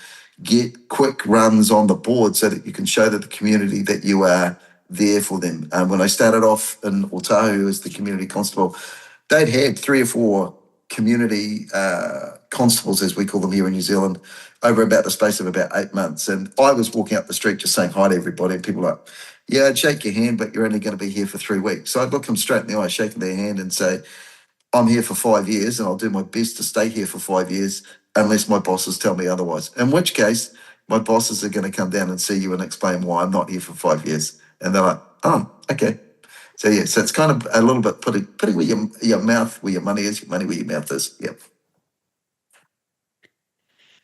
get quick runs on the board so that you can show that the community that you are there for them. When I started off in Otahu as the community constable, they'd had 3 or 4 community constables, as we call them here in New Zealand, over about the space of about 8 months. And I was walking up the street just saying hi to everybody, and people were like, yeah, I'd shake your hand, but you're only going to be here for 3 weeks. So I'd look them straight in the eye, shaking their hand and say, I'm here for 5 years and I'll do my best to stay here for 5 years unless my bosses tell me otherwise. In which case, my bosses are going to come down and see you and explain why I'm not here for 5 years. And they're like, oh, okay. So it's kind of a little bit putting where your mouth, where your money is, your money where your mouth is. Yep.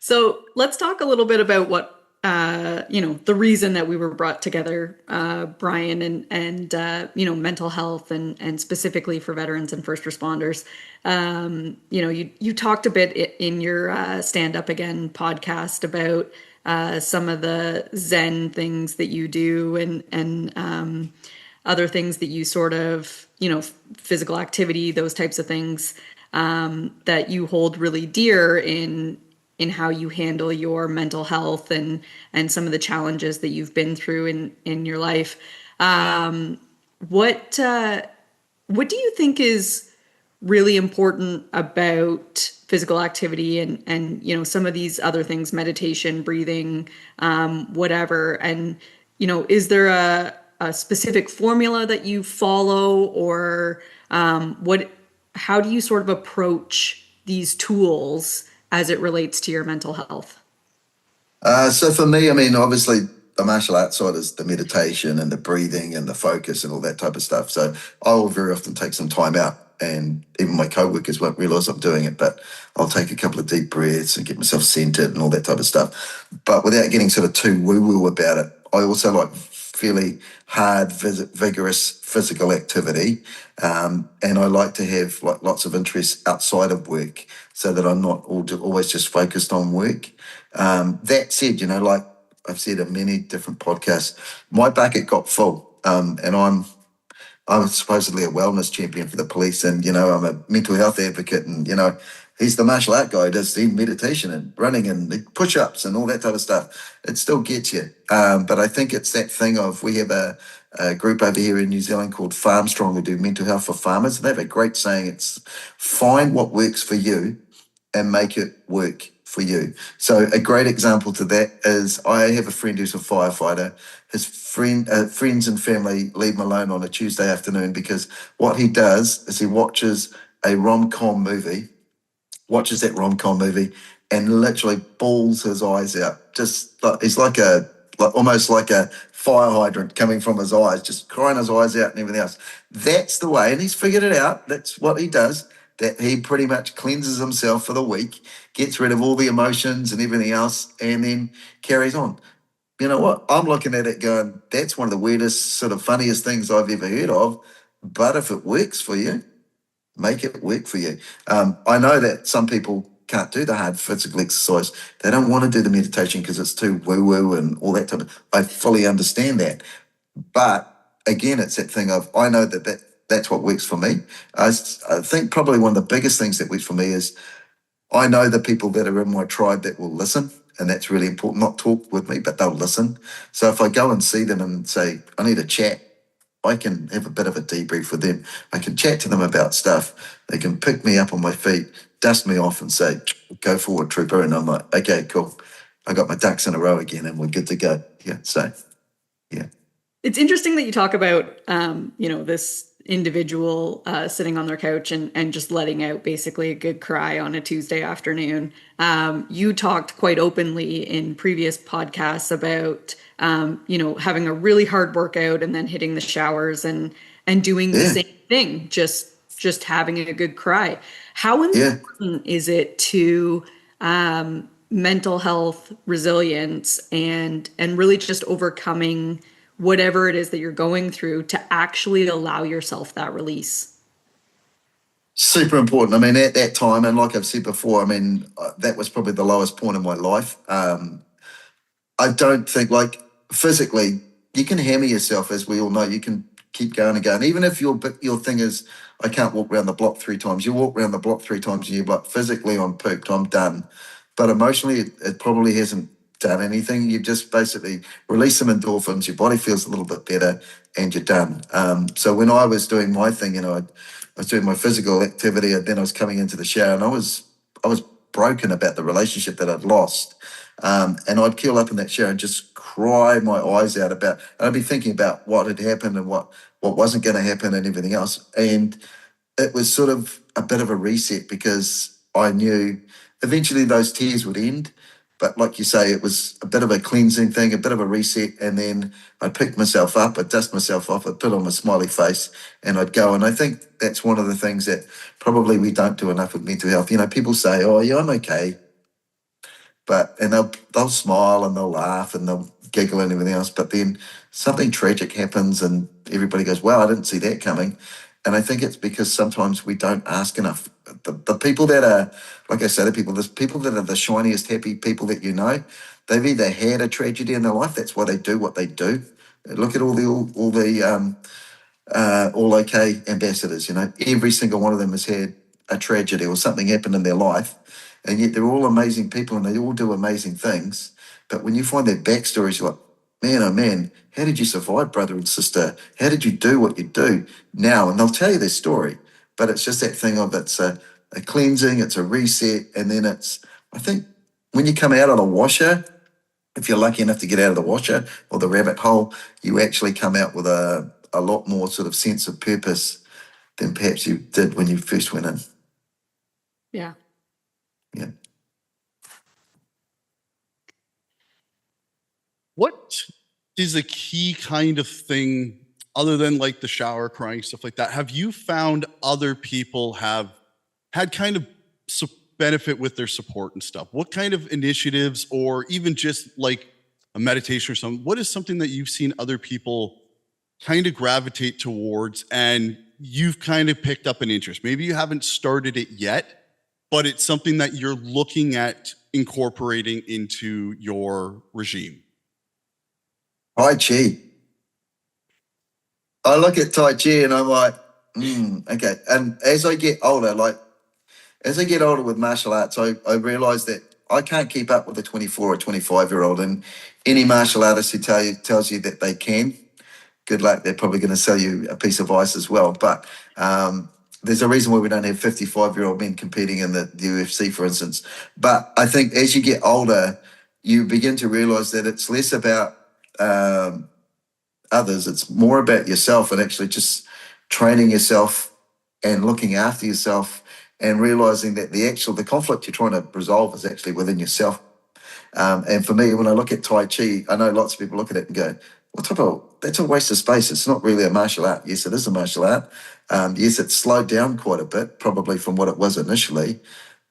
So let's talk a little bit about what, the reason that we were brought together, Bryan, and mental health and specifically for veterans and first responders. You talked a bit in your Stand Up Again podcast about some of the Zen things that you do and other things that you sort of, physical activity, those types of things that you hold really dear in how you handle your mental health and some of the challenges that you've been through in your life. What do you think is really important about physical activity and some of these other things, meditation, breathing, whatever? And, is there a specific formula that you follow, or how do you sort of approach these tools as it relates to your mental health? So for me, obviously the martial arts side is the meditation and the breathing and the focus and all that type of stuff. So I will very often take some time out, and even my co-workers won't realise I'm doing it, but I'll take a couple of deep breaths and get myself centered and all that type of stuff. But without getting sort of too woo-woo about it, I also like fairly hard, vigorous physical activity. And I like to have lots of interests outside of work so that I'm not always just focused on work. That said, like I've said in many different podcasts, my bucket got full. And I'm supposedly a wellness champion for the police, and I'm a mental health advocate, and he's the martial art guy who does the meditation and running and push-ups and all that type of stuff. It still gets you, but I think it's that thing of, we have a group over here in New Zealand called Farm Strong who do mental health for farmers, and they have a great saying. It's find what works for you and make it work for you. So a great example to that is, I have a friend who's a firefighter. His friends and family leave him alone on a Tuesday afternoon because what he does is he watches a rom-com movie, and literally bawls his eyes out. Just like, he's almost like a fire hydrant coming from his eyes, just crying his eyes out and everything else. That's the way, and he's figured it out. That's what he does. That he pretty much cleanses himself for the week, gets rid of all the emotions and everything else, and then carries on. You know what? I'm looking at it going, that's one of the weirdest, sort of funniest things I've ever heard of. But if it works for you, make it work for you. I know that some people can't do the hard physical exercise. They don't want to do the meditation because it's too woo-woo and all that type of. I fully understand that. But again, it's that thing of, I know that's what works for me. I think probably one of the biggest things that works for me is, I know the people that are in my tribe that will listen, and that's really important. Not talk with me, but they'll listen. So if I go and see them and say, I need a chat, I can have a bit of a debrief with them. I can chat to them about stuff. They can pick me up on my feet, dust me off and say, go forward, trooper. And I'm like, okay, cool. I got my ducks in a row again, and we're good to go. Yeah. So, yeah. It's interesting that you talk about, this individual sitting on their couch and just letting out basically a good cry on a Tuesday afternoon. You talked quite openly in previous podcasts about, having a really hard workout and then hitting the showers and doing the Yeah. same thing, just having a good cry. How Yeah. important is it to mental health, resilience, and really just overcoming whatever it is that you're going through to actually allow yourself that release? Super important. I mean, at that time, and like I've said before, I mean, that was probably the lowest point in my life. I don't think, like, physically, you can hammer yourself, as we all know. You can keep going and going. Even if your thing is, I can't walk around the block 3 times. You walk around the block 3 times and you're like, physically, I'm pooped, I'm done. But emotionally, it probably hasn't done anything. You just basically release some endorphins, your body feels a little bit better, and you're done. So when I was doing my thing, I was doing my physical activity, and then I was coming into the shower, and I was broken about the relationship that I'd lost. And I'd curl up in that shower and just cry my eyes out about, and I'd be thinking about what had happened and what wasn't going to happen and everything else. And it was sort of a bit of a reset, because I knew eventually those tears would end. But like you say, it was a bit of a cleansing thing, a bit of a reset. And then I'd pick myself up, I'd dust myself off, I'd put on my smiley face, and I'd go. And I think that's one of the things that probably we don't do enough with mental health. People say, oh, yeah, I'm okay. And they'll smile and they'll laugh and they'll giggle and everything else. But then something tragic happens and everybody goes, wow, I didn't see that coming. And I think it's because sometimes we don't ask enough. The people that are, like I say to people, there's people that are the shiniest, happy people that they've either had a tragedy in their life. That's why they do what they do. Look at all the all okay ambassadors. Every single one of them has had a tragedy or something happened in their life, and yet they're all amazing people and they all do amazing things. But when you find their backstories, you're like, man, oh man, how did you survive, brother and sister? How did you do what you do now? And they'll tell you their story, but it's just that thing of it's a cleansing, it's a reset, and then I think when you come out of the washer, if you're lucky enough to get out of the washer or the rabbit hole, you actually come out with a lot more sort of sense of purpose than perhaps you did when you first went in. Yeah. Yeah. What is a key kind of thing, other than like the shower crying, stuff like that? Have you found other people have had kind of benefit with their support and stuff? What kind of initiatives, or even just like a meditation or something, what is something that you've seen other people kind of gravitate towards and you've kind of picked up an interest? Maybe you haven't started it yet, but it's something that you're looking at incorporating into your regime. Tai Chi. I look at Tai Chi and I'm like, okay. And as I get older, with martial arts, I realize that I can't keep up with a 24 or 25-year-old. And any martial artist who tells you that they can, good luck. They're probably going to sell you a piece of ice as well. But there's a reason why we don't have 55-year-old men competing in the UFC, for instance. But I think as you get older, you begin to realize that it's less about others. It's more about yourself, and actually just training yourself and looking after yourself, and realizing that the conflict you're trying to resolve is actually within yourself. And for me, when I look at Tai Chi, I know lots of people look at it and go, that's a waste of space. It's not really a martial art. Yes, it is a martial art. Yes, it's slowed down quite a bit, probably from what it was initially.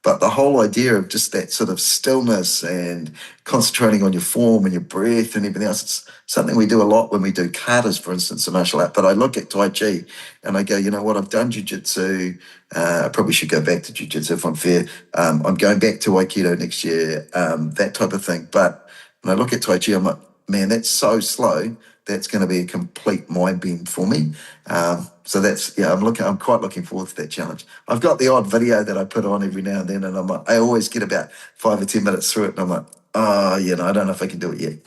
But the whole idea of just that sort of stillness and concentrating on your form and your breath and everything else, it's something we do a lot when we do katas, for instance, a martial art. But I look at Tai Chi and I go, you know what, I've done jiu-jitsu. I probably should go back to jiu-jitsu if I'm fair. I'm going back to Aikido next year, that type of thing. But when I look at Tai Chi, I'm like, man, that's so slow. That's going to be a complete mind bend for me. So I'm quite looking forward to that challenge. I've got the odd video that I put on every now and then, and I always get about 5 or 10 minutes through it, and I'm like, I don't know if I can do it yet.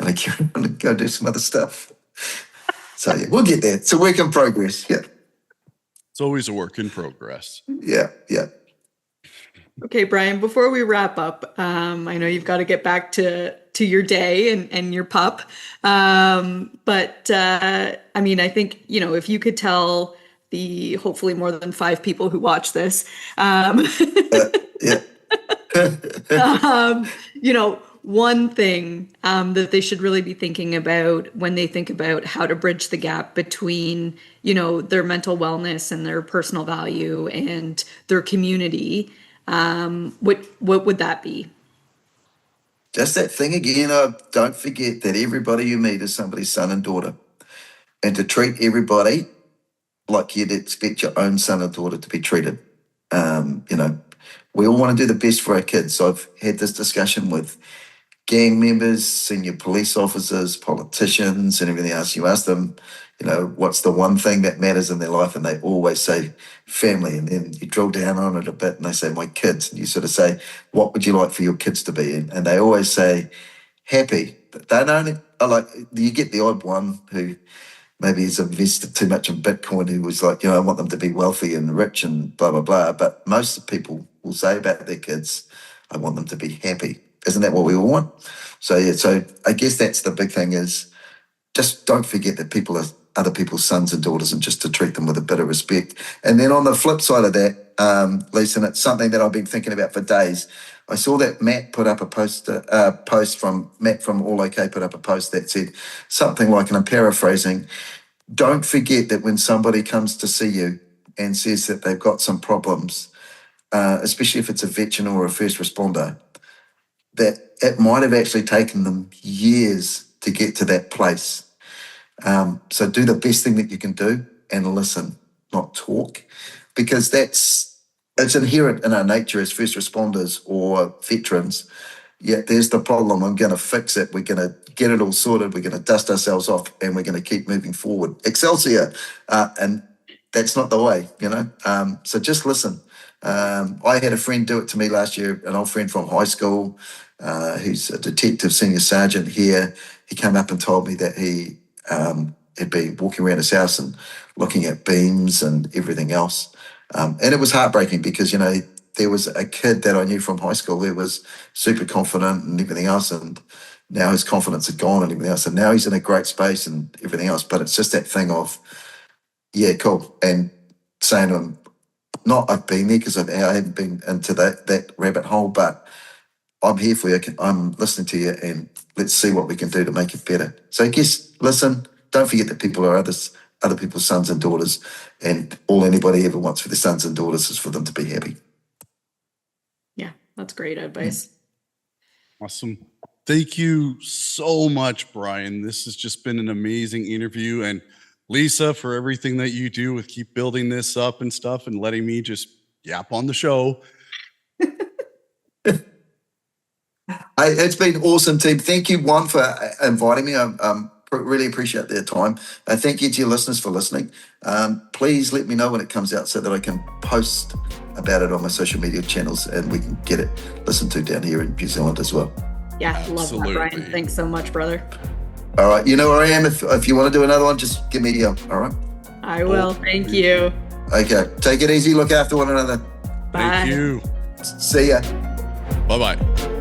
And I go do some other stuff. So yeah, we'll get there. It's a work in progress. Yeah. It's always a work in progress. Yeah. Okay, Bryan, before we wrap up, I know you've got to get back to your day and your pup. But I mean, I think, if you could tell the hopefully more than 5 people who watch this, Yeah. one thing that they should really be thinking about when they think about how to bridge the gap between, their mental wellness and their personal value and their community, what would that be? Just that thing again. Don't forget that everybody you meet is somebody's son and daughter, and to treat everybody like you'd expect your own son or daughter to be treated. You know, we all want to do the best for our kids. So I've had this discussion with gang members, senior police officers, politicians, and everything else. You ask them, what's the one thing that matters in their life? And they always say family. And then you drill down on it a bit and they say, my kids. And you sort of say, what would you like for your kids to be? And they always say, happy. They don't, like, you get the odd one who maybe he's invested too much in Bitcoin, who was like, I want them to be wealthy and rich and blah, blah, blah. But most people will say about their kids, I want them to be happy. Isn't that what we all want? So, yeah, so I guess that's the big thing is just don't forget that people are other people's sons and daughters and just to treat them with a bit of respect. And then on the flip side of that, Lisa, and it's something that I've been thinking about for days. I saw that Matt put up a post from Matt from All OK put up a post that said something like, and I'm paraphrasing, don't forget that when somebody comes to see you and says that they've got some problems, especially if it's a veteran or a first responder, that it might have actually taken them years to get to that place. So do the best thing that you can do and listen, not talk, because it's inherent in our nature as first responders or veterans. Yeah, there's the problem. I'm going to fix it. We're going to get it all sorted. We're going to dust ourselves off and we're going to keep moving forward. Excelsior. And that's not the way, So just listen. I had a friend do it to me last year, an old friend from high school, who's a detective senior sergeant here. He came up and told me that he had been walking around his house and looking at beams and everything else. And it was heartbreaking because, there was a kid that I knew from high school who was super confident and everything else. And now his confidence had gone and everything else. And now he's in a great space and everything else. But it's just that thing of, yeah, cool. And saying to him, not I've been there because I haven't been into that rabbit hole, but I'm here for you. I'm listening to you and let's see what we can do to make it better. So I guess, listen, don't forget that people are other people's sons and daughters, and all anybody ever wants for their sons and daughters is for them to be happy. Yeah, that's great advice. Awesome. Thank you so much, Bryan. This has just been an amazing interview. And Lisa, for everything that you do with keep building this up and stuff and letting me just yap on the show. It's been awesome, team. Thank you, one, for inviting me. I really appreciate their time. Thank you to your listeners for listening. Please let me know when it comes out so that I can post about it on my social media channels and we can get it listened to down here in New Zealand as well. Yeah, love that, Bryan. Thanks so much, brother. All right, you know where I am. If you want to do another one, just give me a yell. All right? I will. Thank you. Okay, take it easy. Look after one another. Bye. Thank you. See ya. Bye-bye.